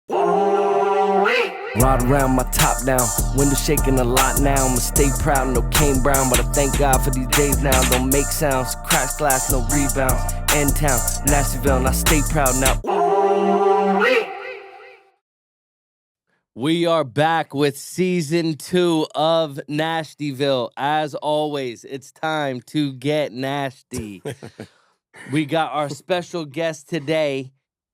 Ride around my top down, window shaking a lot now. I'ma stay proud, no Kane Brown, but I thank God for these days now. Don't make sounds, crash glass, no rebounds. End town, Nashville, and I stay proud now. We are back with season 2 of Nastyville. As always, it's time to get nasty. We got our special guest today,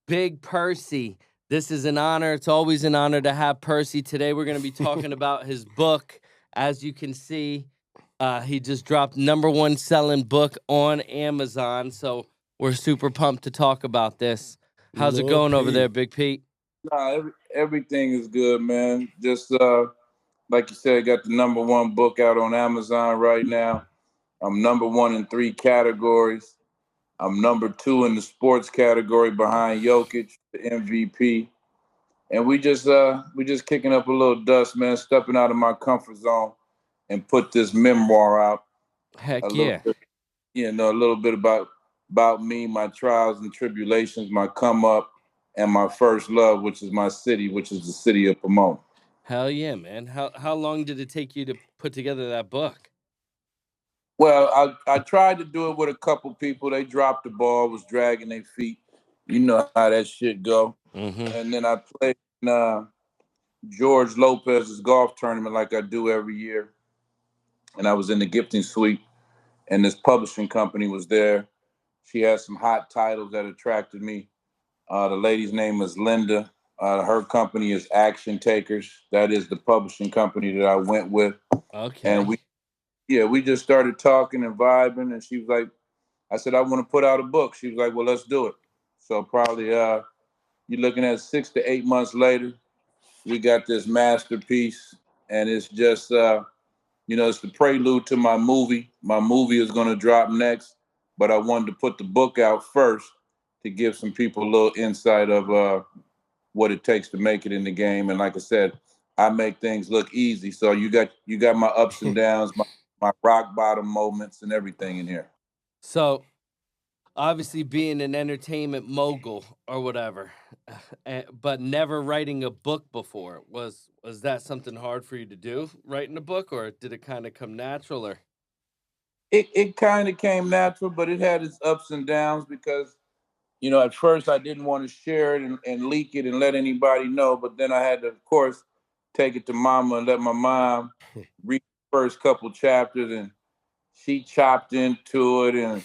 Big Percy. This is an honor. It's always an honor to have Percy. Today we're going to be talking about his book. As you can see, he just dropped #1 selling book on Amazon. So we're super pumped to talk about this. How's it going over there, Big Pete? Nah, everything is good, man. Just like you said, got the #1 book out on Amazon right now. I'm #1 in 3 categories. I'm #2 in the sports category behind Jokic, the MVP. And we just kicking up a little dust, man, stepping out of my comfort zone and put this memoir out. Heck A yeah. little bit, a little bit about me, my trials and tribulations, my come up, and my first love, which is my city, which is the city of Pomona. Hell yeah, man. How long did it take you to put together that book? Well, I tried to do it with a couple people. They dropped the ball, was dragging their feet. You know how that shit go. Mm-hmm. And then I played in George Lopez's golf tournament like I do every year. And I was in the gifting suite, and this publishing company was there. She had some hot titles that attracted me. The lady's name is Linda. Her company is Action Takers. That is the publishing company that I went with. Okay. And we just started talking and vibing. And she was like, I said, I want to put out a book. She was like, well, let's do it. So probably you're looking at 6 to 8 months later, we got this masterpiece. And it's just, it's the prelude to my movie. My movie is going to drop next, but I wanted to put the book out first to give some people a little insight of what it takes to make it in the game. And like I said, I make things look easy. So you got my ups and downs, my rock bottom moments, and everything in here. So, obviously, being an entertainment mogul or whatever, but never writing a book before, was that something hard for you to do, writing a book, or did it kind of come natural? Or It kind of came natural, but it had its ups and downs because at first I didn't want to share it and leak it and let anybody know, but then I had to, of course, take it to mama and let my mom read the first couple chapters, and she chopped into it and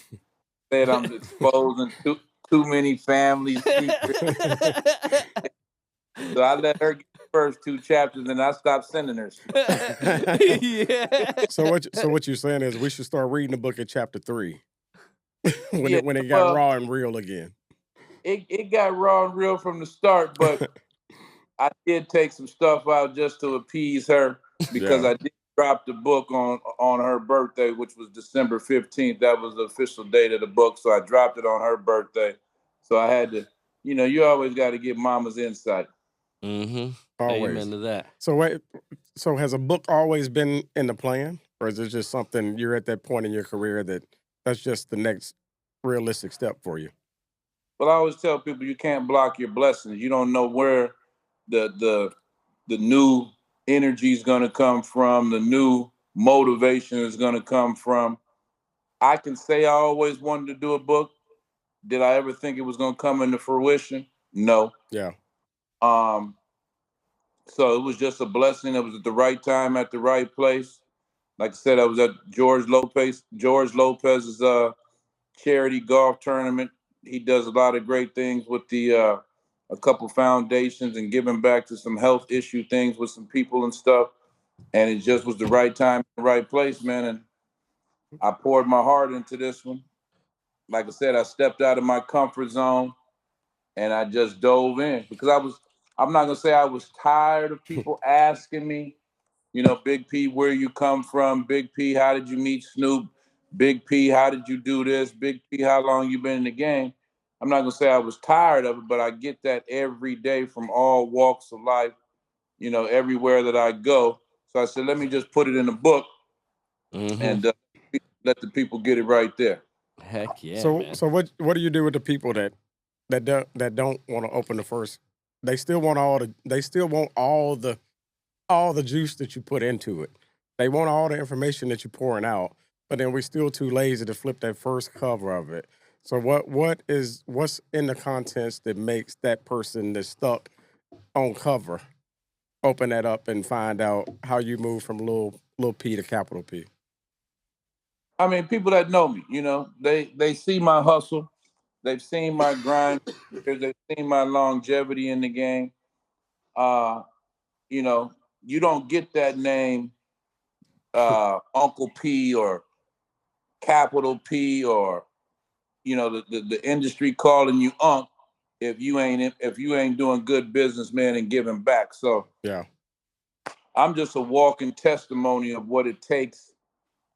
said I'm exposing too many family secrets. So I let her get the first 2 chapters, and I stopped sending her. Yeah. So what you're saying is we should start reading the book at chapter 3 when Yeah, it got raw and real again. It got raw and real from the start, but I did take some stuff out just to appease her because I did drop the book on her birthday, which was December 15th. That was the official date of the book, so I dropped it on her birthday. So I had to, you always got to get mama's insight. Mm-hmm. Always. Amen to that. So has a book always been in the plan, or is it just something you're at that point in your career that's just the next realistic step for you? Well, I always tell people you can't block your blessings. You don't know where the new energy is going to come from, the new motivation is going to come from. I can say I always wanted to do a book. Did I ever think it was going to come into fruition? No. Yeah. So it was just a blessing. It was at the right time, at the right place. Like I said, I was at George Lopez's charity golf tournament. He does a lot of great things with a couple foundations and giving back to some health issue things with some people and stuff. And it just was the right time, the right place, man. And I poured my heart into this one. Like I said, I stepped out of my comfort zone and I just dove in because I'm not gonna say I was tired of people asking me, Big P, where you come from? Big P, how did you meet Snoop? Big P, how did you do this? Big P, how long you been in the game? I'm not gonna say I was tired of it, but I get that every day from all walks of life, everywhere that I go. So I said, let me just put it in a book and let the people get it right there. Heck yeah. So man. so what do you do with the people that don't want to open the first they still want all the juice that you put into it. They want all the information that you're pouring out, but then we're still too lazy to flip that first cover of it. So what's in the contents that makes that person that's stuck on cover open that up and find out how you move from little P to capital P? I mean, people that know me, they see my hustle, they've seen my grind, they've seen my longevity in the game. Uh, you don't get that name, Uncle P or Capital P, or the industry calling you Unc, if you ain't doing good business, man, and giving back. So Yeah. I'm just a walking testimony of what it takes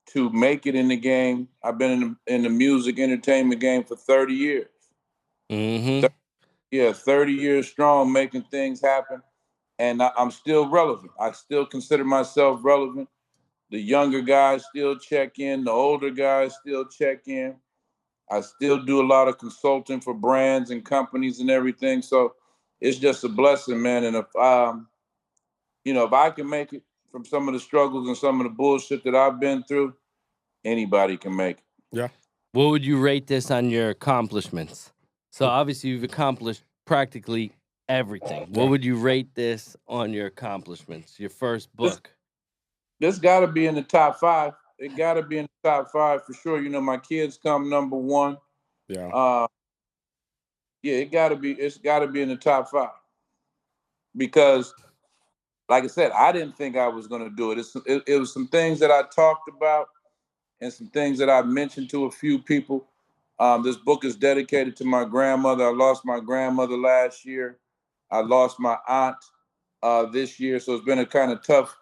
to make it in the game. I've been in the music entertainment game for 30 years. Mm-hmm. 30 years strong, making things happen. And I'm still relevant. I still consider myself relevant. The younger guys still check in. The older guys still check in. I still do a lot of consulting for brands and companies and everything. So it's just a blessing, man. And if I can make it from some of the struggles and some of the bullshit that I've been through, anybody can make it. Yeah. What would you rate this on your accomplishments? So obviously you've accomplished practically everything. What Yeah. would you rate this on your accomplishments? Your first book? This got to be in the top 5. It got to be in the top 5 for sure. My kids come number 1. Yeah. Yeah, it's got to be in the top 5 because, like I said, I didn't think I was going to do it. It was some things that I talked about and some things that I mentioned to a few people. This book is dedicated to my grandmother. I lost my grandmother last year. I lost my aunt this year, so it's been a kind of tough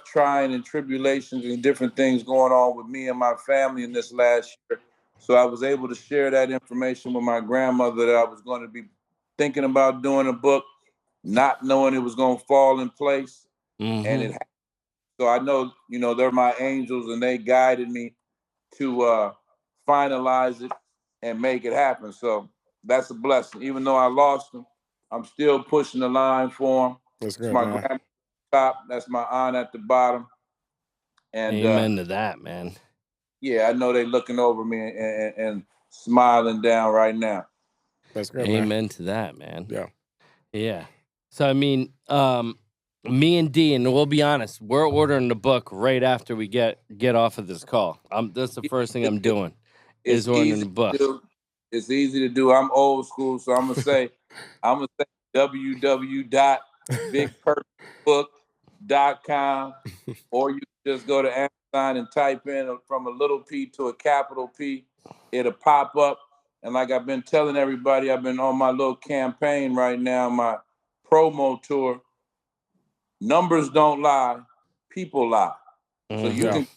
trying and tribulations and different things going on with me and my family in this last year. So I was able to share that information with my grandmother that I was going to be thinking about doing a book, not knowing it was going to fall in place. Mm-hmm. And it happened. So I know, they're my angels and they guided me to finalize it and make it happen. So that's a blessing. Even though I lost them, I'm still pushing the line for them. That's It's good, my man. grandma at the top. That's my aunt at the bottom. And Amen to that, man. yeah, I know they're looking over me and smiling down right now. That's good, Amen man. to that, man. Yeah. Yeah. So I mean, me and D, and we'll be honest, we're ordering the book right after we get off of this call. That's the first thing I'm doing is It's ordering the easy book. to do. It's easy to do. I'm old school, so I'm gonna say www.bigpercybook.com, or you can just go to Amazon and type in from a little P to a capital P. It'll pop up. And like I've been telling everybody, I've been on my little campaign right now, my promo tour. Numbers don't lie, people lie. So you Yeah. can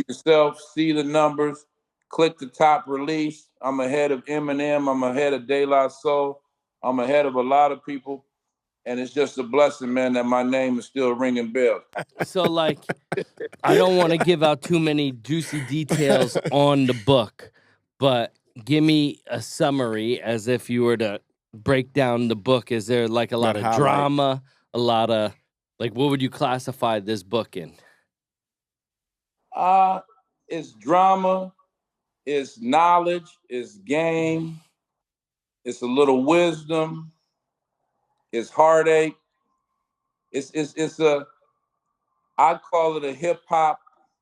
yourself see the numbers, click the top release. I'm ahead of Eminem. I'm ahead of De La Soul. I'm ahead of a lot of people. And it's just a blessing, man, that my name is still ringing bells. So like, I don't want to give out too many juicy details on the book, but give me a summary as if you were to break down the book. Is there like a lot of highlight. drama, a lot of like, what would you classify this book in? It's drama, it's knowledge, it's game, it's a little wisdom, it's heartache. It's a, I call it a hip hop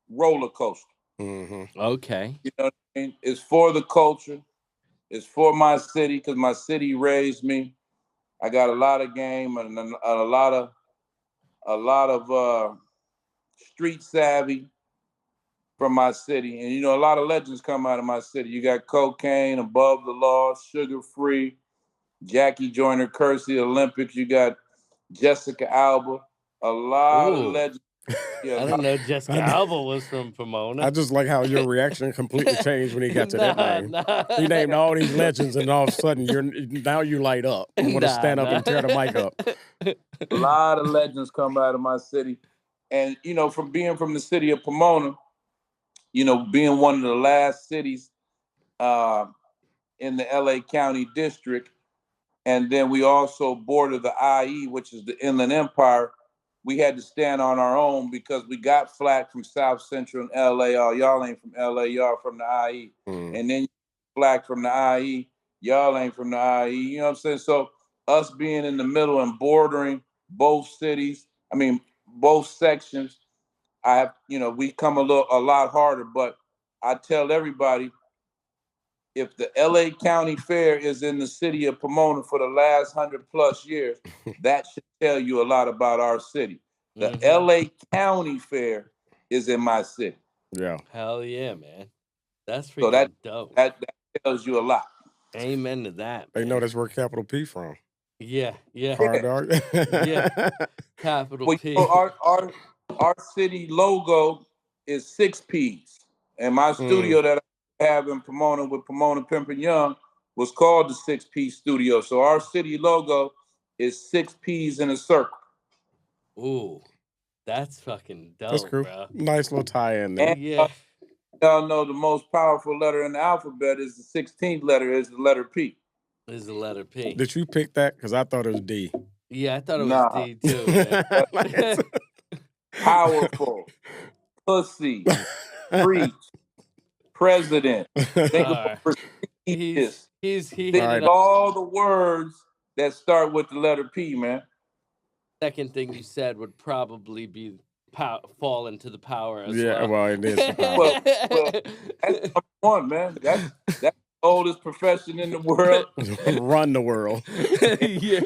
roller coaster. Mm-hmm. Okay. You know what I mean? It's for the culture. It's for my city because my city raised me. I got a lot of game and a lot of street savvy from my city. And a lot of legends come out of my city. You got Cocaine, Above the Law, Sugar Free, Jackie Joyner Kersey, Olympics. You got Jessica Alba. A lot of Ooh. legends. Yeah, I didn't know Jessica Alba was from Pomona. I just like how your reaction completely changed when he got to that name. Nah. He named all these legends, and all of a sudden, now you light up. You want to stand up and tear the mic up. a lot of legends come out of my city. And, from being from the city of Pomona, being one of the last cities in the LA County district, and then we also border the IE, which is the Inland Empire. We had to stand on our own because we got flack from South Central and LA. Oh, y'all ain't from LA, y'all from the IE. And then flack from the IE, y'all ain't from the IE. You know what I'm saying? So us being in the middle and bordering both cities, both sections, we come a lot harder. But I tell everybody, if the LA County Fair is in the city of Pomona for the last 100+ years, that should tell you a lot about our city. The LA County Fair is in my city. Yeah. Hell yeah, man. That's freaking dope. That tells you a lot. Amen to that. They know that's where capital P from. Yeah. Hard dog. Yeah. Capital P. Our city logo is 6 P's. And my studio that I have in Pomona with Pomona Pimp and Young was called the 6 P Studio. So our city logo is 6 P's in a circle. Ooh, that's fucking dope, that's cool. Bro. Nice little tie in there. And y'all know the most powerful letter in the alphabet is the 16th letter, is the letter P. Is the letter P. Did you pick that? Because I thought it was D. Yeah, I thought it was D too, man. Powerful. Pussy. Preach. President. He all the words that start with the letter P, man. Second thing you said would probably be fall into the power as well. Yeah, well, it is the power. well, that's number one, man. That's the oldest profession in the world. Run the world. Yeah.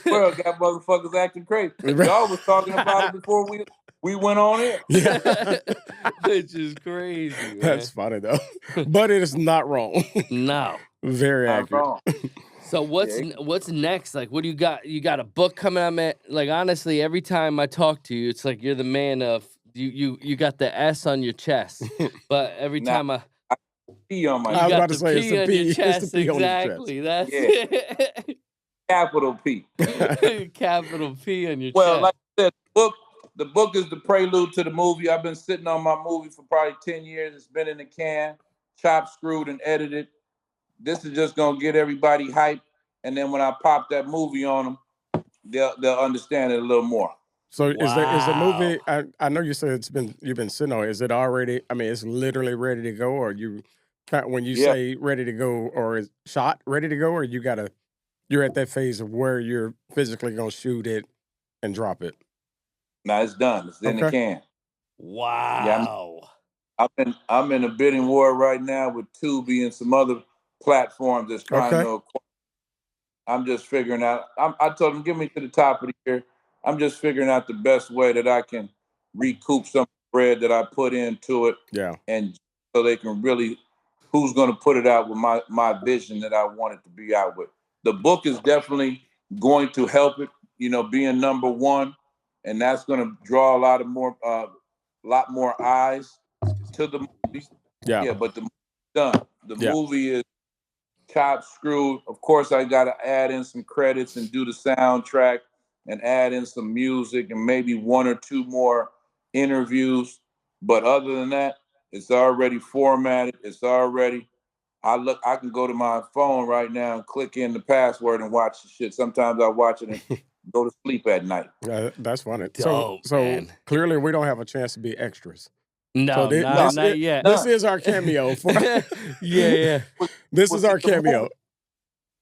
World got motherfuckers acting crazy. Y'all was talking about it before we went on it. Yeah. Which is crazy, man. That's funny though. But it is not wrong. No. Very not accurate. Wrong. So what's next? Like, what do you got? You got a book coming out, man? Like, honestly, every time I talk to you, it's like you're the man of you got the S on your chest. But every time I P on my I was about to say it's the P. It's the P exactly. on your chest. That's it. Capital P. Capital P on your chest. Well, like I said, the book is the prelude to the movie. I've been sitting on my movie for probably 10 years. It's been in the can, chopped, screwed, and edited. This is just gonna get everybody hyped, and then when I pop that movie on them, they'll understand it a little more. So is the movie? I know you said you've been sitting on it. Is it already? I mean, it's literally ready to go, or when you say ready to go, or is shot ready to go, or you're at that phase of where you're physically gonna shoot it and drop it? No, it's done. It's in the can. Wow. Yeah, I'm in a bidding war right now with Tubi and some other platforms that's trying to acquire. I'm just figuring out. I told them, give me to the top of the year. I'm just figuring out the best way that I can recoup some bread that I put into it. Yeah. And so they can really, who's going to put it out with my vision that I want it to be out with. The book is definitely going to help it, being number one. And that's going to draw a lot more eyes to the movie. Yeah. But the movie's done. The movie is chopped, screwed. Of course, I got to add in some credits and do the soundtrack and add in some music and maybe one or two more interviews. But other than that, it's already formatted. It's already. I can go to my phone right now and click in the password and watch the shit. Sometimes I watch it and go to sleep at night. That's funny. Dope, so man. Clearly we don't have a chance to be extras. No, not yet. This is our cameo. Yeah. This is our cameo.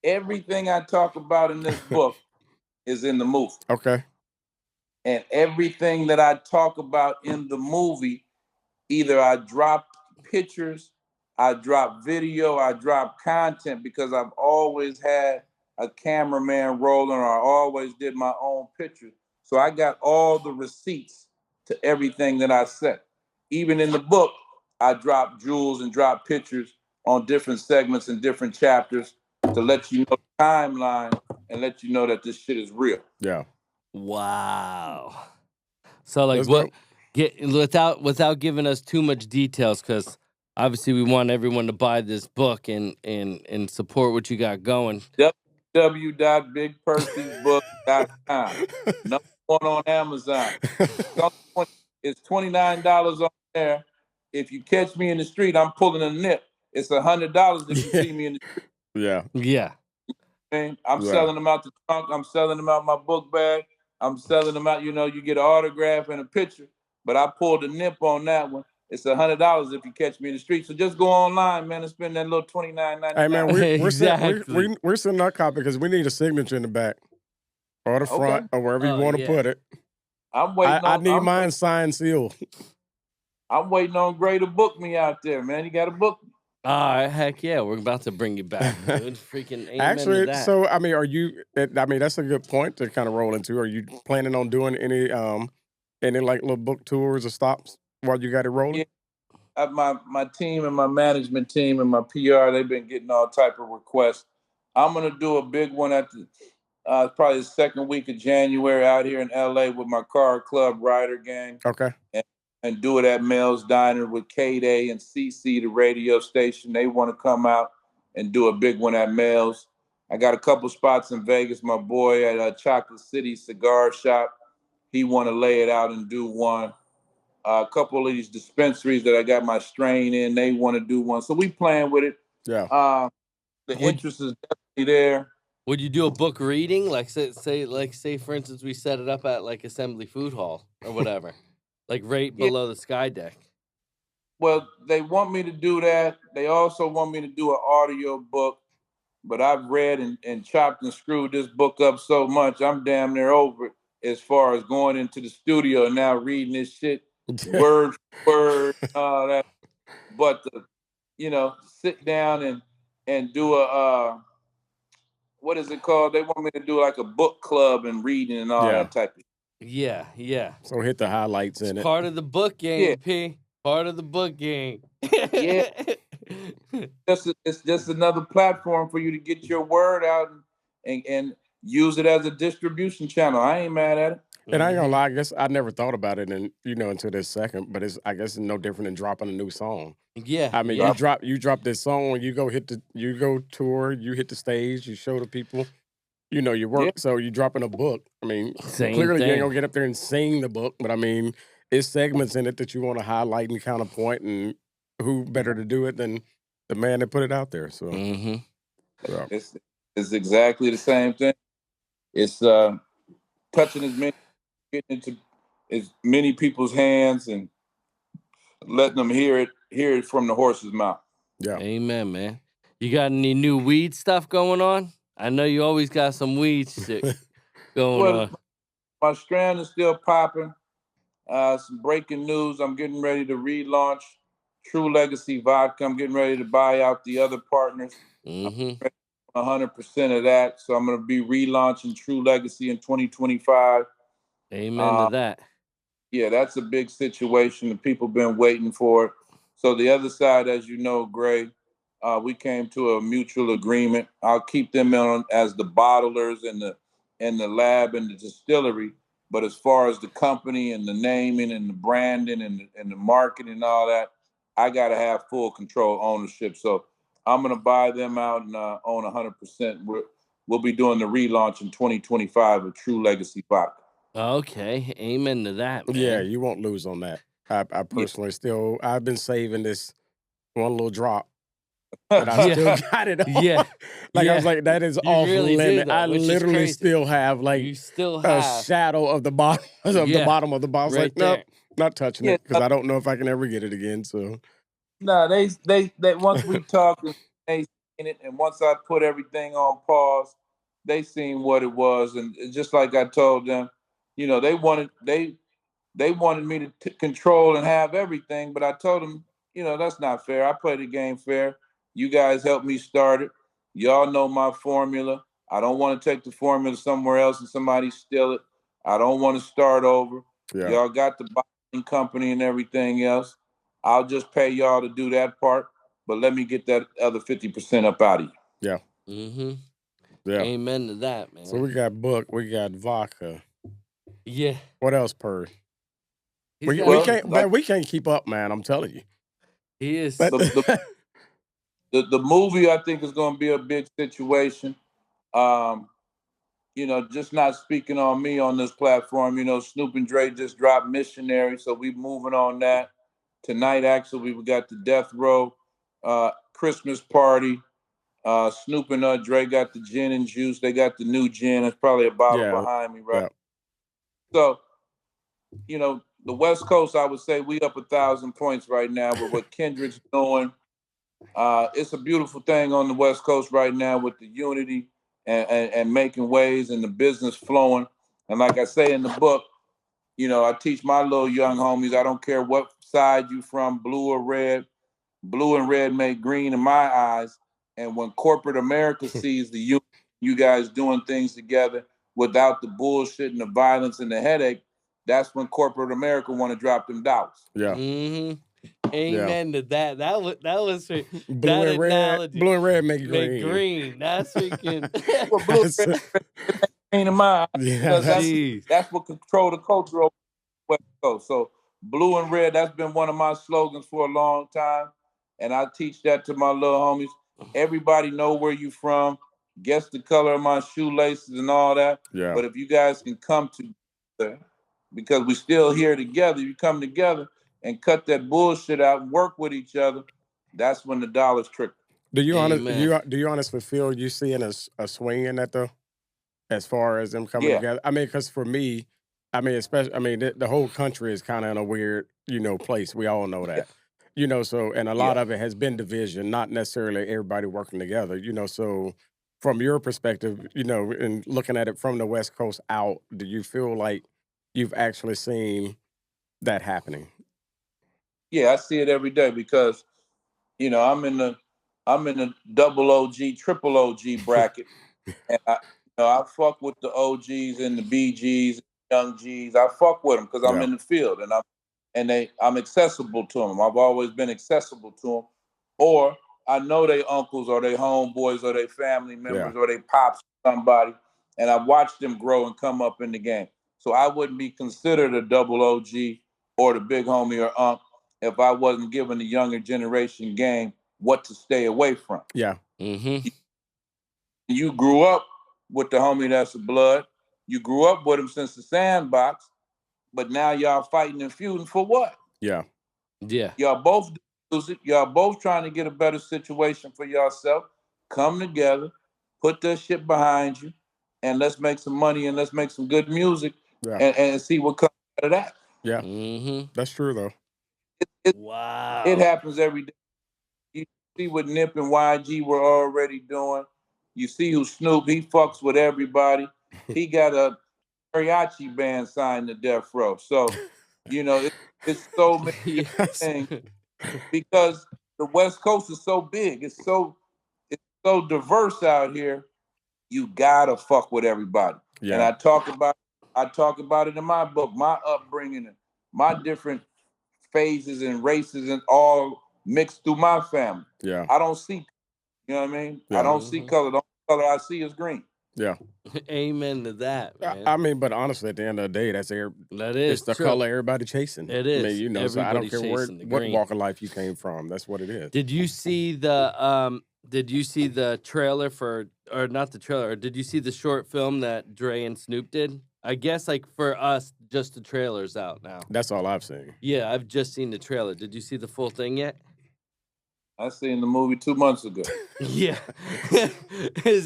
Everything I talk about in this book is in the movie. Okay. And everything that I talk about in the movie, either I drop pictures, I drop video, I drop content, because I've always had a cameraman rolling, or I always did my own pictures. So I got all the receipts to everything that I said. Even in the book, I drop jewels and drop pictures on different segments and different chapters to let you know the timeline and let you know that this shit is real. Yeah. Wow. So like without giving us too much details, because obviously we want everyone to buy this book and support what you got going. www.bigpercysbook.com. Number one on Amazon. It's $29 on there. If you catch me in the street, I'm pulling a nip. It's $100 if you see me in the street. Yeah. Yeah. mean, I'm Yeah. selling them out the trunk. I'm selling them out my book bag. I'm selling them out. You get an autograph and a picture. But I pulled a nip on that one. It's $100 if you catch me in the street. So just go online, man, and spend that little Hey man, $29.99. Exactly. we're sending our copy because we need a signature in the back or the Okay. front or wherever you Oh want to yeah. put it. I'm waiting I on. need mine signed sealed. I'm waiting on Gray to book me out there, man. You got to book me. Heck yeah, we're about to bring you back, dude. Freaking amen to Actually, that. so I mean, are you? I mean, that's a good point to kind of roll into. Are you planning on doing any like little book tours or stops while you got it rolling? Yeah. My team and my management team and my PR, they've been getting all type of requests. I'm gonna do a big one at the probably the second week of January out here in LA with my car club rider gang, Okay. and do it at Mel's Diner with K-Day and CC, the radio station. They want to come out and do a big one at Mel's. I got a couple spots in Vegas. My boy at Chocolate City Cigar Shop, he want to lay it out and do one. A couple of these dispensaries that I got my strain in, they want to do one. So we playing with it. Yeah. The Would interest is definitely there. would you do a book reading? Like say for instance we set it up at like Assembly Food Hall or whatever. Like right Yeah. below the sky deck. Well, they want me to do that. They also want me to do an audio book, but I've read and chopped and screwed this book up so much, I'm damn near over it as far as going into the studio and now reading this shit word for word, all that. But sit down and do a what is it called? They want me to do like a book club and reading and all Yeah. that type of. Yeah, yeah. So hit the highlights It's in it. part of the book Yeah, gang, P. Part of the book gang. yeah. It's just another platform for you to get your word out and use it as a distribution channel. I ain't mad at it. And I ain't gonna Mhm. lie, I guess I never thought about it, and until this second. But I guess it's no different than dropping a new song. Yeah, I mean, yeah. you drop this song, when you go tour, you hit the stage, you show the people, your Yeah, work. So you dropping a book. I mean, Same clearly you ain't thing. gonna get up there and sing the book, but I mean, it's segments in it that you want to highlight and counterpoint, and who better to do it than the man that put it out there? So, Mm-hmm. yeah. it's exactly the same thing. It's touching getting into as many people's hands and letting them hear it from the horse's mouth. Yeah. Amen, man. You got any new weed stuff going on? I know you always got some weed shit going Well, on. my strand is still popping. Some breaking news. I'm getting ready to relaunch True Legacy Vodka. I'm getting ready to buy out the other partners. Mm-hmm. 100% of that. So I'm going to be relaunching True Legacy in 2025. Amen to Uh, that. yeah, that's a big situation. The people been waiting for it. So the other side, as you know, Gray, we came to a mutual agreement. I'll keep them on as the bottlers and the lab and the distillery. But as far as the company and the naming and the branding and the marketing and all that, I got to have full control ownership. So I'm going to buy them out and own 100%. We'll be doing the relaunch in 2025 of True Legacy Vodka. Okay. Amen to that, Yeah, man. you won't lose on that. I Yeah. personally I've been saving this one little drop, and I Yeah. still got it Yeah. on. Like I was Yeah. like, that is You off really do limit. though, I which is literally crazy. still have like You still a have shadow of the bottom of the Yeah. bottom of the bottle. I was Right like, nope, there. not touching Yeah, it because I don't know if I can ever get it again. So no, they once we talked and they seen it, and once I put everything on pause, they seen what it was, and just like I told them, they wanted me to control and have everything, but I told them, that's not fair. I play the game fair. You guys helped me start it. Y'all know my formula. I don't want to take the formula somewhere else and somebody steal it. I don't want to start over. yeah, Y'all got the bottling company and everything else. I'll just pay y'all to do that part, but let me get that other 50% up out of you. yeah, Mm-hmm. yeah. Amen to that, So man. we got book, we got vodka. Yeah. What else, Purr? He's We got we Well, can't, some. like man. We can't keep up, man. I'm telling you. He is. But the the, the movie, I think, is going to be a big situation. Um, just not speaking on me on this platform. Snoop and Dre just dropped Missionary, so we moving on that. Tonight, actually, we got the Death Row Christmas party. Snoop and Dre got the gin and juice. They got the new gin. It's probably a bottle Yeah. behind me, right? Yeah. So, the West Coast, I would say we up 1,000 points right now with what Kendrick's doing. It's a beautiful thing on the West Coast right now with the unity and making waves and the business flowing. And like I say in the book, I teach my little young homies, I don't care what side you from, blue or red, blue and red make green in my eyes. And when corporate America sees you guys doing things together without the bullshit and the violence and the headache, that's when corporate America want to drop them dollars. Yeah. Mm-hmm. Amen to that. That was Blue that and red. analogy. Blue and red make Make green. green. That's freaking. Well, blue and red make green in my eyes Yeah. because that's what control the culture over the West Coast. So blue and red, that's been one of my slogans for a long time. And I teach that to my little homies. Everybody know where you from. Guess the color of my shoelaces and all that. Yeah. But if you guys can come together, because we still here together, you come together and cut that bullshit out and work with each other, that's when the dollars trickle. Do you Amen. do you honestly feel you seeing a swing in that though, as far as them coming Yeah. together? I mean, because for me, I mean, especially, I mean, the whole country is kind of in a weird, place. We all know that, So, and a Yeah. lot of it has been division, not necessarily everybody working together, So, from your perspective, and looking at it from the West Coast out, do you feel like you've actually seen that happening? Yeah, I see it every day because I'm in the double OG, triple OG bracket, and I fuck with the OGs and the BGs, young Gs. I fuck with them because I'm Yeah. in the field and I'm accessible to them. I've always been accessible to them, or I know they uncles or they homeboys or they family members or they pops somebody, and I watched them grow and come up in the game. So I wouldn't be considered a double OG or the big homie or unc if I wasn't giving the younger generation game what to stay away from. Yeah. Mm-hmm. You grew up with the homie that's a blood. You grew up with him since the sandbox, but now y'all fighting and feuding for what? Yeah. Yeah. Y'all both lose it. Y'all both trying to get a better situation for yourself. Come together, put that shit behind you, and let's make some money and let's make some good music Yeah. and see what comes out of that. Yeah. Mm-hmm. That's true though. It Wow. happens every day. You see what Nip and YG were already doing. You see who Snoop, he fucks with everybody. He got a mariachi band signed to Death Row. So, it's so many different Yes. things because the West Coast is so big. It's so diverse out here. You gotta fuck with everybody. And Yeah. I talk about it in my book, my upbringing and my different phases and races and all mixed through my family. Yeah. I don't see, you know what I mean? I Yeah. don't see color. The only color I see is green. Yeah. Amen to that, man. I mean, but honestly, at the end of the day, that it's is the true. color everybody chasing. It I mean, is. so I don't Everybody's care chasing the what green. walk of life you came from. That's what it is. Did you see the trailer for, or not the trailer, or did you see the short film that Dre and Snoop did? I guess like for us, just the trailer's out now. That's all I've seen. Yeah, I've just seen the trailer. Did you see the full thing yet? I seen the movie 2 months ago. Yeah. Hey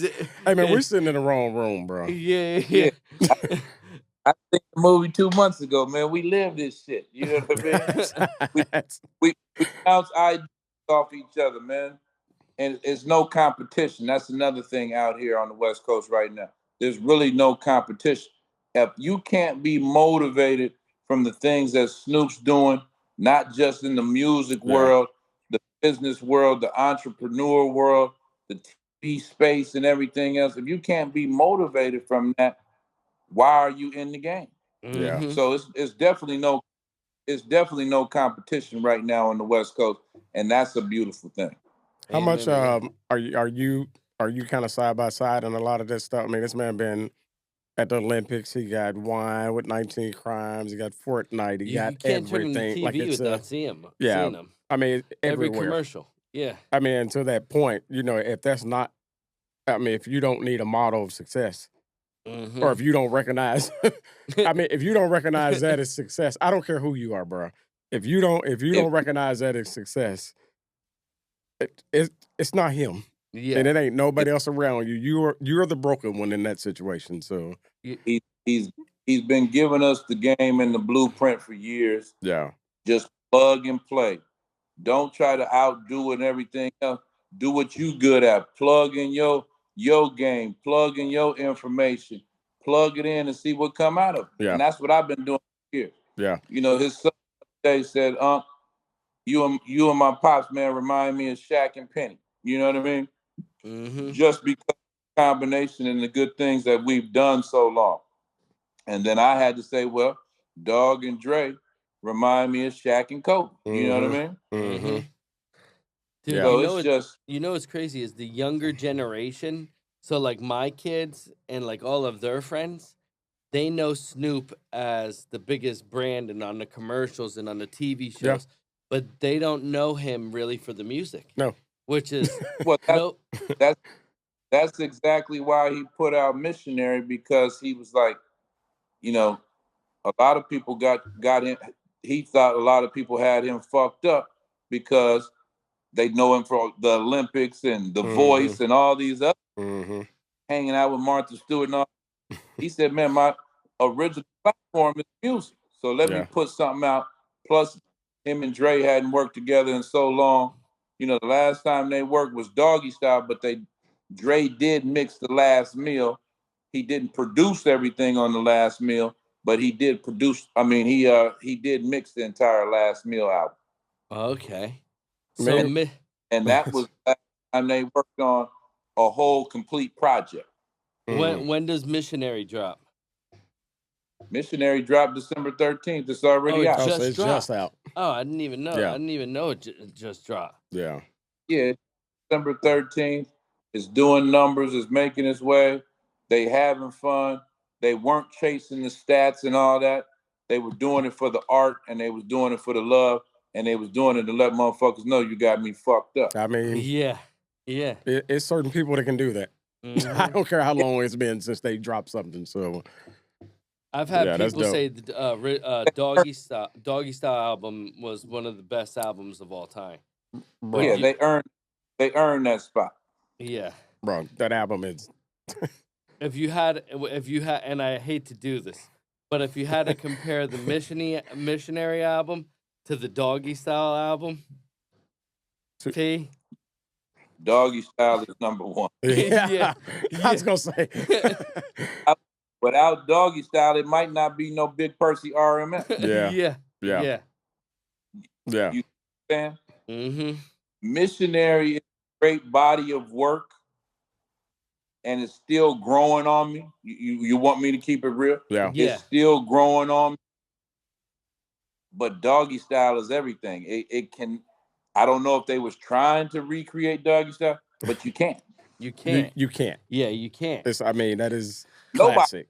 man, we're sitting in the wrong room, bro. Yeah. I seen the movie 2 months ago, man. We live this shit. You know what I mean? we bounce ideas off each other, man. And it's no competition. That's another thing out here on the West Coast right now. There's really no competition. If you can't be motivated from the things that Snoop's doing, not just in the music world, the business world, the entrepreneur world, the TV space and everything else, if you can't be motivated from that, why are you in the game? Yeah. So it's definitely no competition right now on the West Coast, and that's a beautiful thing. How much Amen to that. are you kind of side by side on a lot of this stuff? I mean, this man been at the Olympics. He got wine with 19 crimes. He got Fortnite. He You got can't turn on the everything. Like TV it's without seeing yeah. them. I mean, Every everywhere. commercial. Yeah. I mean, to that point, if that's not, I mean, if you don't need a model of success, or if you don't recognize, I mean, if you don't recognize that as success, I don't care who you are, bro. If you don't recognize that as success, it's not him. Yeah. And it ain't nobody else around you. You're the broken one in that situation. So He's been giving us the game and the blueprint for years. yeah. Just plug and play. Don't try to outdo and everything else. Do what you good at. Plug in your game. Plug in your information. Plug it in and see what come out of it. Yeah. And that's what I've been doing here. Yeah. You know, his son today said, you and my pops, man, remind me of Shaq and Penny. You know what I mean? Mm-hmm. Just because of the combination and the good things that we've done so long. And then I had to say, well, Dog and Dre remind me of Shaq and Kobe. You know what I mean? Mm-hmm. Dude, Yeah. So you know it's just what's crazy is the younger generation. So like my kids and like all of their friends, they know Snoop as the biggest brand and on the commercials and on the TV shows, Yeah. but they don't know him really for the music. No. Which is well, no. that's exactly why he put out Missionary, because he was like, you know, a lot of people got him. He thought a lot of people had him fucked up because they know him for the Olympics and The Voice and all these other hanging out with Martha Stewart and all. He said, man, my original platform is music. So let me put something out. Plus, him and Dre hadn't worked together in so long. You know, the last time they worked was Doggy Style, but Dre did mix The Last Meal. He didn't produce everything on The Last Meal, but he did produce. I mean, he did mix the entire Last Meal album. Okay. So and that was the last time they worked on a whole complete project. When does Missionary drop? Missionary dropped December 13th. It's already out. So it's just out. Oh, I didn't even know. Yeah. I didn't even know it just dropped. Yeah. Yeah, December 13th. It's doing numbers. It's making its way. They having fun. They weren't chasing the stats and all that. They were doing it for the art, and they was doing it for the love, and they was doing it to let motherfuckers know you got me fucked up. I mean, yeah. It's certain people that can do that. I don't care how long it's been since they dropped something. So I've had people say the Doggy Style album was one of the best albums of all time. Bro. Yeah, they earned that spot. Yeah, bro, that album is. if you had, and I hate to do this, but if you had to compare the Missionary album to the Doggy Style album, T. Doggy Style is number one. Yeah. I was gonna say. Without Doggy Style, it might not be no Big Percy RMS. Yeah. You understand? Mm-hmm. Missionary is a great body of work, and it's still growing on me. You want me to keep it real? Yeah. It's still growing on me. But Doggy Style is everything. It can. I don't know if they was trying to recreate Doggy Style, but you can't. You can't. You can't. Yeah, you can't. That is Nobody. classic.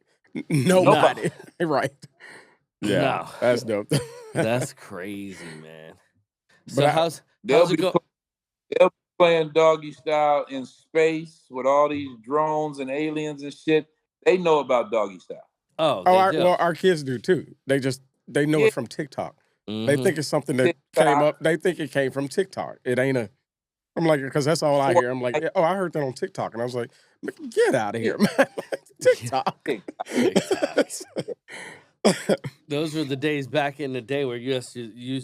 Nobody. Right. Yeah. No. That's dope. That's crazy, man. So But how's it go? They'll be playing Doggy Style in space with all these drones and aliens and shit. They know about Doggy Style. Our kids do too. They know it from TikTok. They think it's something that came up. They think it came from TikTok. It ain't I'm like, because that's all I hear. I'm like, oh, I heard that on TikTok. And I was like, get out of here, man. TikTok. Those were the days back in the day where you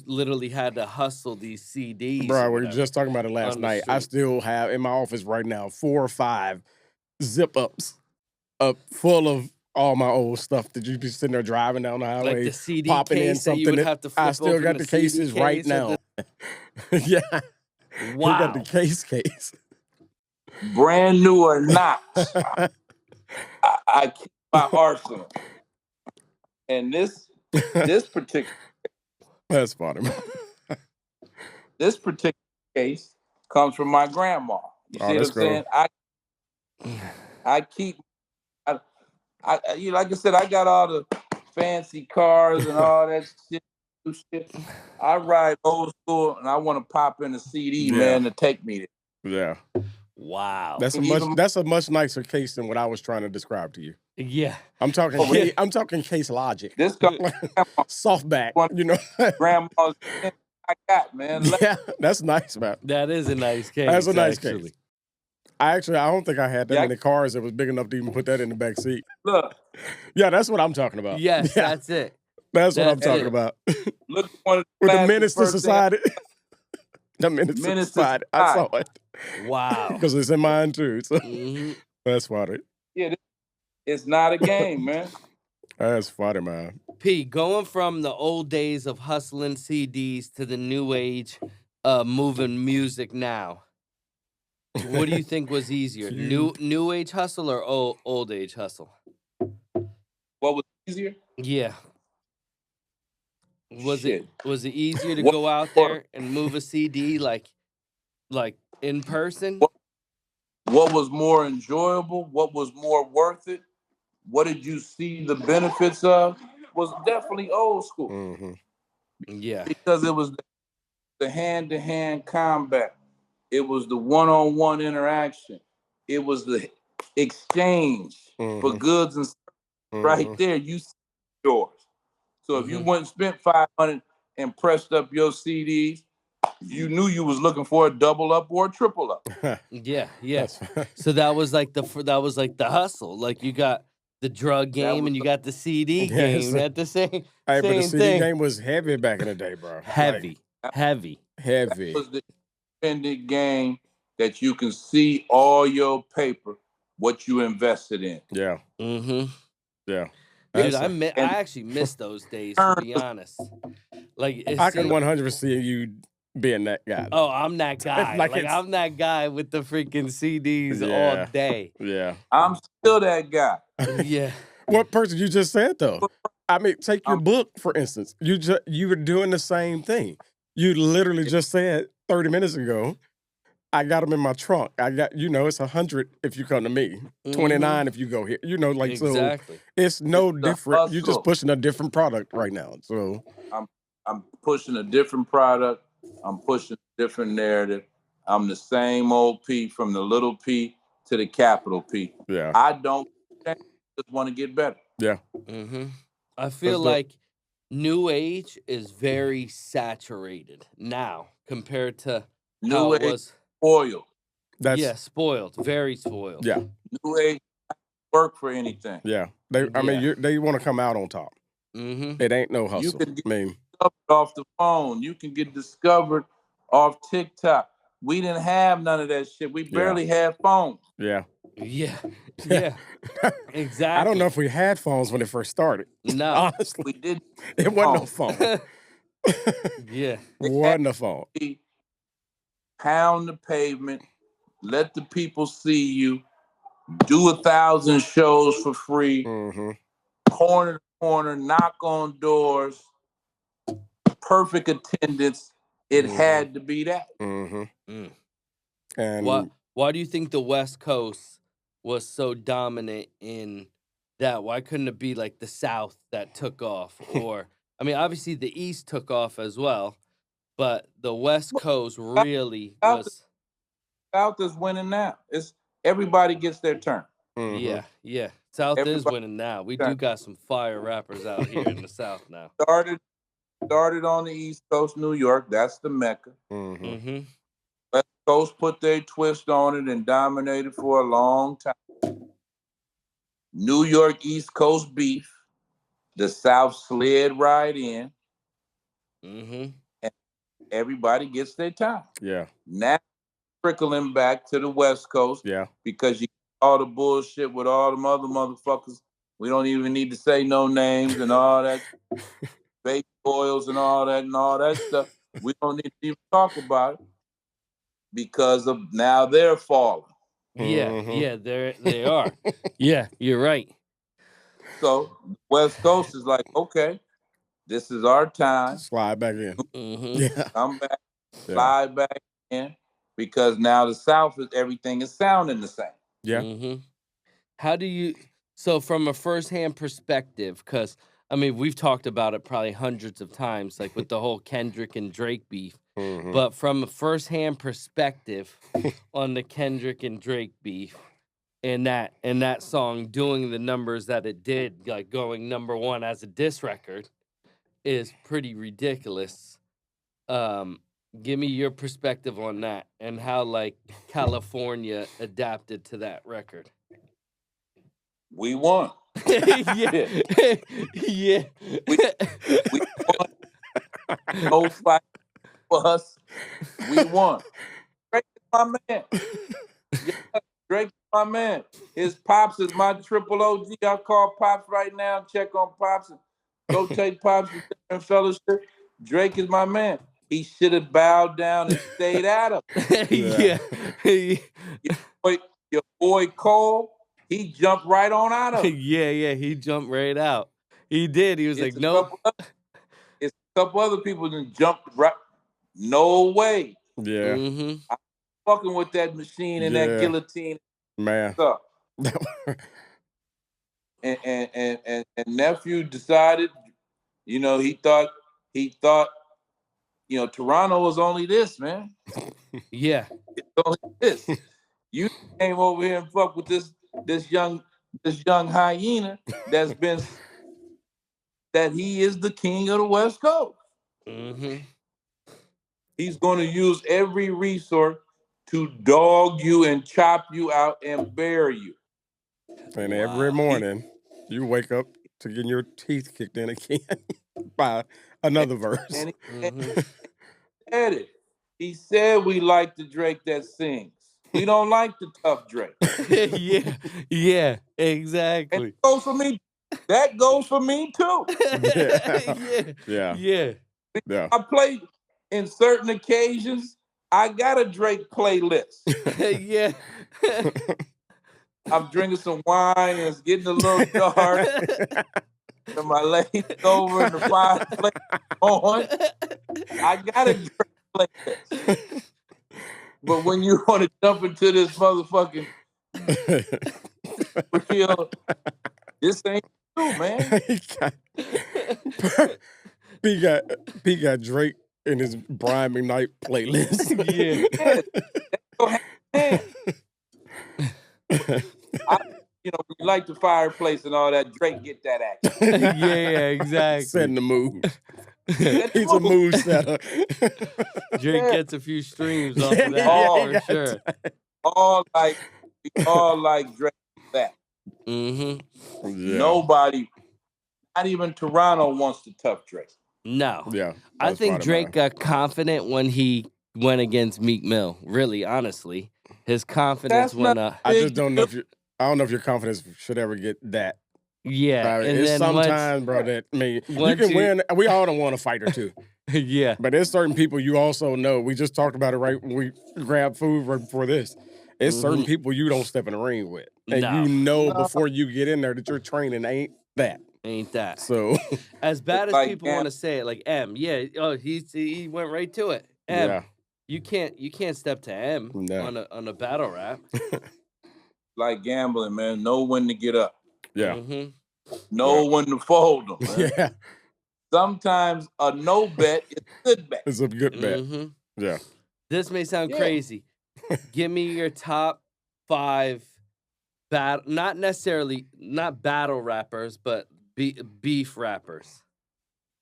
literally had to hustle these CDs. Bro, we were just talking about it last night. I still have in my office right now 4 or 5 zip-ups full of all my old stuff that you'd be sitting there driving down the highway, like the CD popping case in something. That you would have to flip I still got the cases right now. Yeah. Wow. You got the case. Brand new or not, I keep my arsenal. And this particular that's funny. This particular case comes from my grandma. You see what I'm saying? I keep like I said, I got all the fancy cars and all that shit. I ride old school, and I want to pop in a CD, man, to take me there. Yeah. Wow. That's a much nicer case than what I was trying to describe to you. Yeah. I'm talking Case Logic. This softback, grandma's I got, man. Yeah, that's nice, man. That is a nice case. That's a nice case. I don't think I had that Yeah, many cars that was big enough to even put that in the back seat. look, Yeah, that's what I'm talking about. Yes, Yeah, that's it. that's what I'm That's talking it. about. look at one of With the the classes. menace to First thing I society. The menace to menace to society. I saw society. it. Wow. Because it's in mine too. So hmm that's funny. Yeah, it's not a game, man. That's funny, man. P, going from the old days of hustling CDs to the new age moving music now, what do you think was easier, Feud. new age hustle or old age hustle? What was easier? Yeah. Shit. Was it easier to What go out more, there and move a CD like in person? what, what was more enjoyable? What was more worth it? What did you see the benefits of? Was definitely old school Mm-hmm. Yeah. because it was the hand-to-hand combat. It was the one-on-one interaction. It was the exchange for Mm-hmm. goods and stuff right Mm-hmm. there. You see yours. So if you hmm went and spent 500 and pressed up your CDs, you knew you was looking for a double up or a triple up. Yeah, yeah. That's So that was like that was like the hustle. Like you got the drug That game was and you got the CD yes. game at the same Hey, but the same CD thing. game was heavy back in the day, bro. Like Heavy, heavy. that heavy. was the independent game that you can see all your paper, what you invested in. Yeah. hmm Yeah. Dude, That's And I actually miss those days to turn be honest. Like it I can seemed 100 see you being that guy Oh, though. I'm that guy. Like Like it's I'm that guy with the freaking CDs all yeah. day. Yeah. I'm still that guy. Yeah. What person you just said though? I mean, take your I'm book for instance. You were doing the same thing. You literally just said 30 minutes ago, I got them in my trunk. I got, it's 100 if you come to me, hmm 29 if you go here. Like so. Exactly. It's it's no the different. You're just hustle. pushing a different product right now. So I'm I'm pushing a different product. I'm pushing a different narrative. I'm the same old P from the little P to the capital P. yeah, I don't just want to get better. yeah. hmm I That's feel dope. like new age is very saturated now compared to how New it age was. oil. That's Yeah, spoiled, very spoiled. yeah, New age work for anything. yeah. I mean, Yeah. they want to come out on top. hmm It ain't no You hustle. can get I mean, discovered off the phone. You can get discovered off TikTok. We didn't have none of that shit. We yeah, barely had phones. yeah. Yeah. Yeah. I don't know Exactly. if we had phones when it first started. No. Honestly, We didn't it have wasn't no phones. phone. Yeah. It had Wasn't a phone. to be pound the pavement, let the people see you, do 1,000 shows for free, Mm-hmm. corner to corner, knock on doors, perfect attendance. It hmm had to be that. Mm-hmm. Mm. And Why do you think the West Coast was so dominant in that? Why couldn't it be like the South that took off? Or I mean, obviously the East took off as well, but the West Coast really South, was. South is winning now. It's everybody gets their turn. mm-hmm. Yeah, yeah. South is Everybody winning now. We turn. do got some fire rappers out here in the South now. Started on the East Coast, New York. That's the Mecca. Mm-hmm. Mm-hmm. West Coast put their twist on it and dominated for a long time. New York East Coast beef. The South slid right in, Mm-hmm. and everybody gets their time. Yeah. Now trickling back to the West Coast Yeah. because you all the bullshit with all them other motherfuckers. We don't even need to say no names and all that baby oils and all that stuff. We don't need to even talk about it because of now they're falling. Yeah, Mm-hmm. yeah, they are. Yeah, you're right. So West Coast is like, okay, this is our time. Slide back in. Mm-hmm. Yeah. Come back, Yeah. slide back in, because now the South is everything is sounding the same. Yeah. Mm-hmm. How do you so from a firsthand perspective, because I mean we've talked about it probably hundreds of times, like with the whole Kendrick and Drake beef. Mm-hmm. But from a firsthand perspective on the Kendrick and Drake beef and that song doing the numbers that it did, like going number one as a diss record, is pretty ridiculous. Um, Give me your perspective on that and how like California adapted to that record. We won. Yeah. Shit. Yeah. We we won. No fight for us. We won. Drake is my man. Yeah, Drake is my man. His pops is my triple OG. I call pops right now. Check on pops and go take pops to different fellowship. Drake is my man. He should have bowed down and stayed at him. Yeah. Boy, your boy Cole, he jumped right on out of it. Yeah, he jumped right out. He did. He was It's like, a nope. couple other people that jumped right. No way. Yeah. Mm-hmm. I'm fucking with that machine and that Yeah. guillotine Man. stuff. And nephew decided, you know, he thought, you know, Toronto was only this, man. Yeah. It's only this. You came over here and fuck with this young hyena that he is the king of the West Coast. Mm-hmm. He's going to use every resource to dog you and chop you out and bury you. And every morning, you wake up to getting your teeth kicked in again by another verse. And said it. He said we like the Drake that sings. We don't like the tough Drake. Yeah, exactly. And goes for me. That goes for me too. Yeah. I play in certain occasions. I got a Drake playlist. Yeah. I'm drinking some wine and it's getting a little dark. And my lady's over in the fireplace on. I got a Drake playlist. But when you want to jump into this motherfucking real, this ain't true, man. He got Drake in his Brian McKnight playlist. You know, we like the fireplace and all that. Drake get that action. Yeah, exactly. Setting the mood. He's a mood setter. Drake gets a few streams off of that for sure. All like Drake that. Mm-hmm. Yeah. Nobody, not even Toronto, wants to tough Drake. No. Yeah. I think Drake got confident when he went against Meek Mill. Really, honestly, his confidence went up. I just don't know if I don't know if your confidence should ever get that. Yeah, and it's then sometimes, bro, that I mean, you can win. We all don't want a fighter too. Yeah, but there's certain people you also know. We just talked about it right when we grabbed food right before this. It's certain people you don't step in the ring with, and you know before you get in there that your training ain't that. So as bad as people want to say it, like M, he went right to it. M, you can't step to M on a battle rap. Like gambling, man. Know when to get up. Yeah. Know when to fold them. Man. Yeah. Sometimes a no bet is a good bet. It's a good bet. Yeah. This may sound crazy. Give me your top 5 not battle rappers, but beef rappers.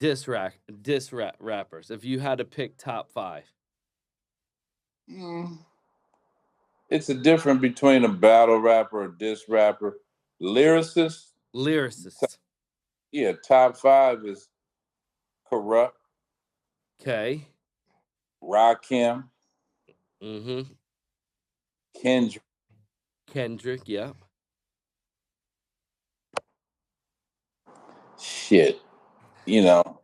Diss rappers. If you had to pick top 5. It's a difference between a battle rapper, a diss rapper, lyricist. Yeah, top 5 is Corrupt. Okay. Rakim. Kendrick, yeah. Shit. You know,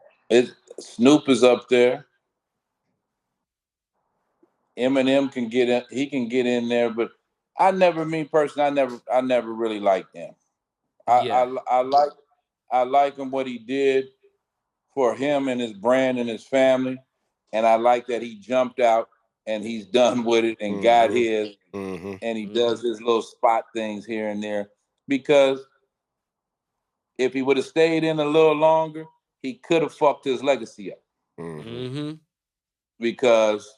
Snoop is up there. Eminem can get in, he can get in there, but I never really liked him. I like him what he did for him and his brand and his family, and I like that he jumped out and he's done with it and got his, and he does his little spot things here and there. Because if he would have stayed in a little longer, he could have fucked his legacy up. Because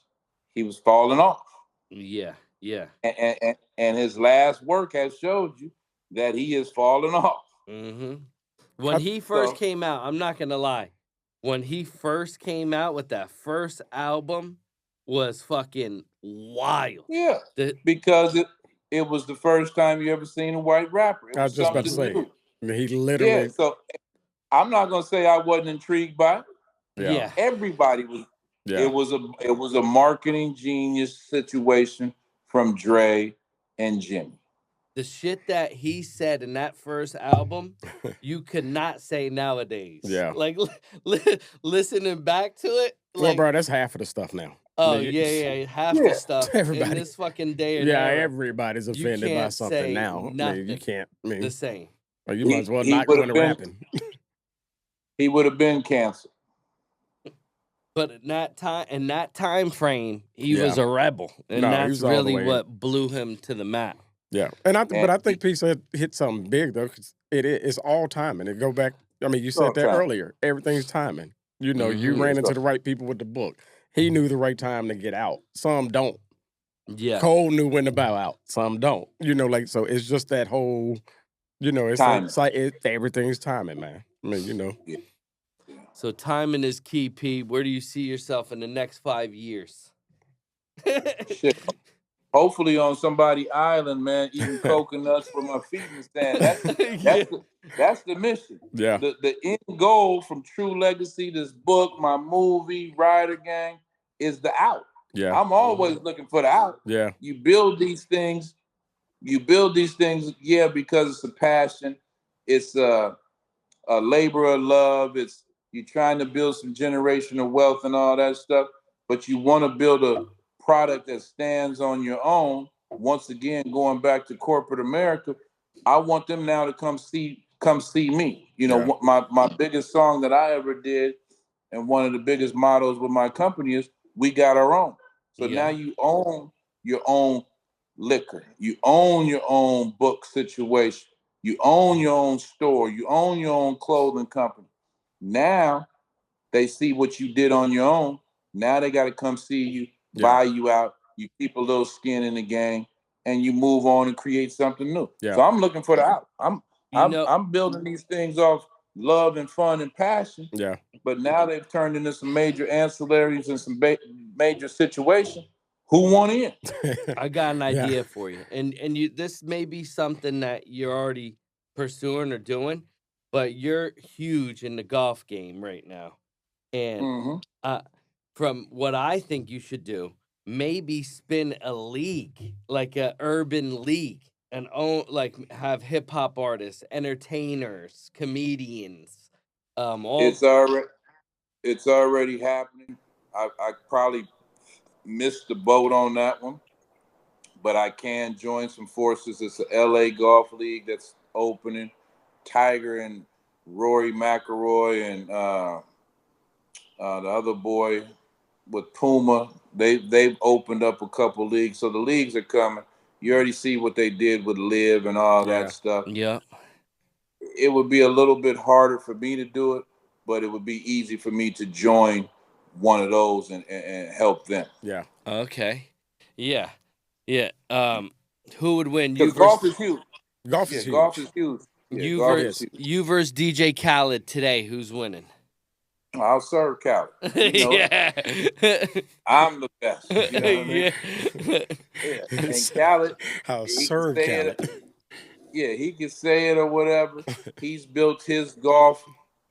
he was falling off. Yeah. And his last work has showed you that he is falling off. When he first came out, I'm not gonna lie. When he first came out with that first album, was fucking wild. Yeah, The because it was the first time you ever seen a white rapper. It I was was just about to something say, new. he Yeah, literally, so I'm not gonna say I wasn't intrigued by it. yeah, yeah. Everybody was. yeah, It was a marketing genius situation from Dre and Jimmy. The shit that he said in that first album, you could not say nowadays. yeah. Like listening back to it, Well, like, bro, that's half of the stuff now. I oh mean, yeah, half the Yeah, stuff in everybody, this fucking day and yeah, era, everybody's you offended by can't something say now. I mean, you nothing can't. I the mean, same. or you might as well he not would go have into been rapping. he would have been canceled. But in that time frame, he Yeah, was a rebel, and no, he that's was all the really way. what blew him to the map. Yeah, And but I think P said hit something big though, because it's all timing. It go back. I mean, you it's all said that time. earlier. Everything's timing. You know, you Hmm. Yeah, ran so into the right people with the book. He knew the right time to get out. Some don't. Yeah, Cole knew when to bow out. Some don't. You know, like so. It's just that whole. You know, timing. everything's timing, man. I mean, you know. Yeah. so timing is key, P. Where do you see yourself in the next 5 years? Shit. Hopefully on somebody island, man, eating coconuts from my feeding stand. Yeah, That's the mission. Yeah, The end goal from True Legacy, this book, my movie, Rider Gang, is the out. yeah, I'm always looking for the out. yeah, You build these things, yeah, because it's a passion. It's a labor of love. It's you're trying to build some generational wealth and all that stuff, but you want to build a product that stands on your own. Once again, going back to corporate America, I want them now to come see me. You yeah, know, my biggest song that I ever did, and one of the biggest mottos with my company is we got our own. So now yeah, you own your own liquor. You own your own book situation. You own your own store. You own your own clothing company. Now they see what you did on your own. Now they got to come see you, yeah, buy you out. You keep a little skin in the game, and you move on and create something new. yeah, So I'm looking for the out. you know, I'm building these things off love and fun and passion. yeah, But now they've turned into some major ancillaries and some major situations. Who want in? I got an yeah, idea for you, and you this may be something that you're already pursuing or doing, but you're huge in the golf game right now, and Mm-hmm. uh, from what I think you should do, maybe spin a league, like a urban league, and own like have hip hop artists, entertainers, comedians, all. It's already it's already happening. I probably missed the boat on that one, but I can join some forces. It's a LA Golf League that's opening. Tiger and Rory McIlroy and the other boy with Puma, they've opened up a couple leagues. So the leagues are coming. You already see what they did with Live and all that yeah, stuff. Yeah. It would be a little bit harder for me to do it, but it would be easy for me to join one of those and help them. yeah. Okay. Yeah. Yeah. Who would win? You Because golf versus is huge. Golf Yeah, is golf huge. is huge. Yeah, you golf ver- is Yes. huge. you versus DJ Khaled today. Who's winning? I'll serve Cali. You know it. Yeah. I'm the best. You know what I mean? Yeah. Yeah. And Khaled, I'll he can serve say Khaled. it. Yeah, he can say it or whatever. He's built his golf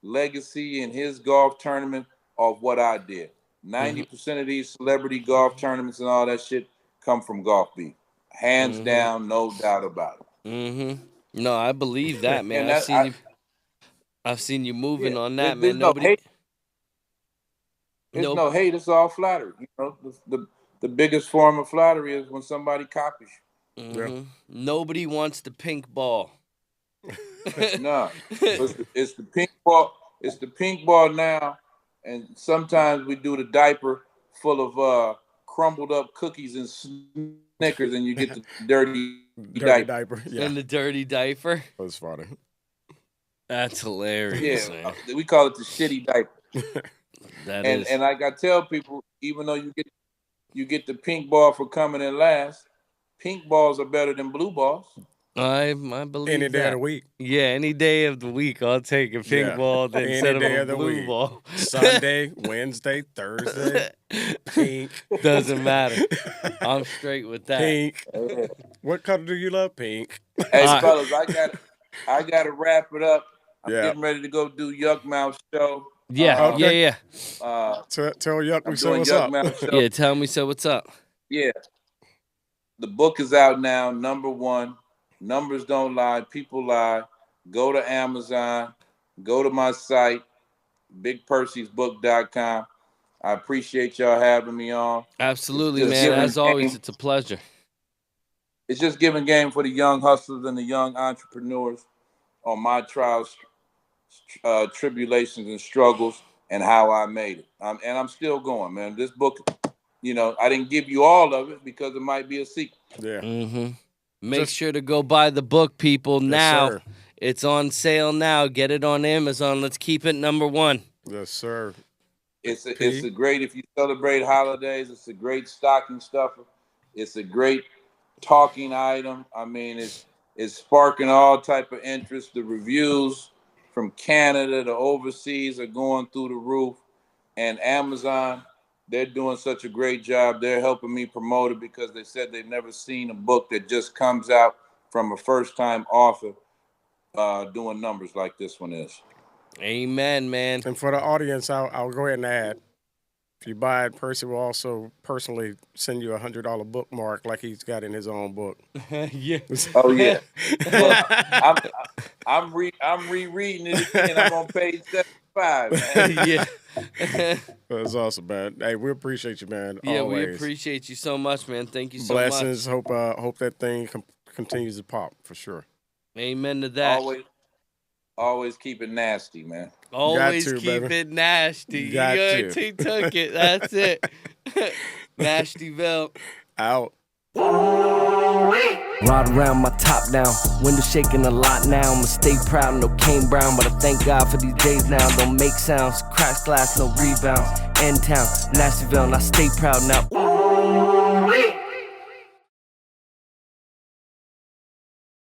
legacy and his golf tournament off what I did. Mhm. 90% of these celebrity golf tournaments and all that shit come from Golf Beat. Hands Mhm. down, no doubt about it. Mhm. No, I believe that, man. And that I I've seen you moving yeah, on that, man. there's no Nobody. hate. There's Nope. no hate. It's all flattery. You know, the biggest form of flattery is when somebody copies Yeah. Mhm. Nobody wants the pink ball. you. No, it's the pink ball. It's the pink ball now, and sometimes we do the diaper full of crumbled up cookies and Snickers, and you get the dirty Dirty diaper. diaper. Yeah. And the dirty diaper. That's funny. That's hilarious, Yeah, man. we call it the shitty diaper. That And is. like I tell people, even though you get the pink ball for coming in last, pink balls are better than blue balls. I believe Any day that. of the week. Yeah, any day of the week, I'll take a pink Yeah. ball Any instead of day a of the blue week. ball. Sunday, Wednesday, Thursday, pink. Doesn't matter. I'm straight with that. Pink. Yeah. What color do you love? Pink. Hey, Uh, fellas, I got to wrap it up. I'm Yeah. getting ready to go do Yuck Mouth show. Yeah, Okay. yeah. Tell Yuck we I'm say doing what's Yuck up. Mouth show. Yeah, tell me so what's up. Yeah. The book is out now, #1. Numbers don't lie, people lie. Go to Amazon, go to my site, BigPercysBook.com. I appreciate y'all having me on. Absolutely, Just man. giving As always, game. it's a pleasure. It's just giving game for the young hustlers and the young entrepreneurs on my trials, tribulations, and struggles, and how I made it. And I'm still going, man. This book, I didn't give you all of it because it might be a secret. Yeah. Mm-hmm. Make sure to go buy the book, people, now. sir. It's on sale now. Get it on Amazon. Let's keep it #1. Yes, sir. It's a great, if you celebrate holidays, it's a great stocking stuffer. It's a great talking item. I mean, it's sparking all type of interest. The reviews from Canada to overseas are going through the roof. And Amazon, they're doing such a great job. They're helping me promote it because they said they've never seen a book that just comes out from a first-time author doing numbers like this one is. Amen, man. And for the audience, I'll go ahead and add, if you buy it, Percy will also personally send you a $100 bookmark like he's got in his own book. Yeah. Oh yeah. Well, I'm rereading it again. I'm on page 75. Man. Yeah. That's awesome, man. Hey, we appreciate you, man. Yeah, always. we appreciate you so much, man. Thank you so Blessings. much. Hope that thing continues to pop for sure. Amen to that. Always keep it nasty, man. Always to, keep baby. it nasty. Got You to. He took it. That's it. Nastyville. Out. Ride around my top down, window shaking a lot now. I'ma stay proud, no Kane Brown, but I thank God for these days now. Don't make sounds, crash glass, no rebounds. End town, Nastyville, and I stay proud now.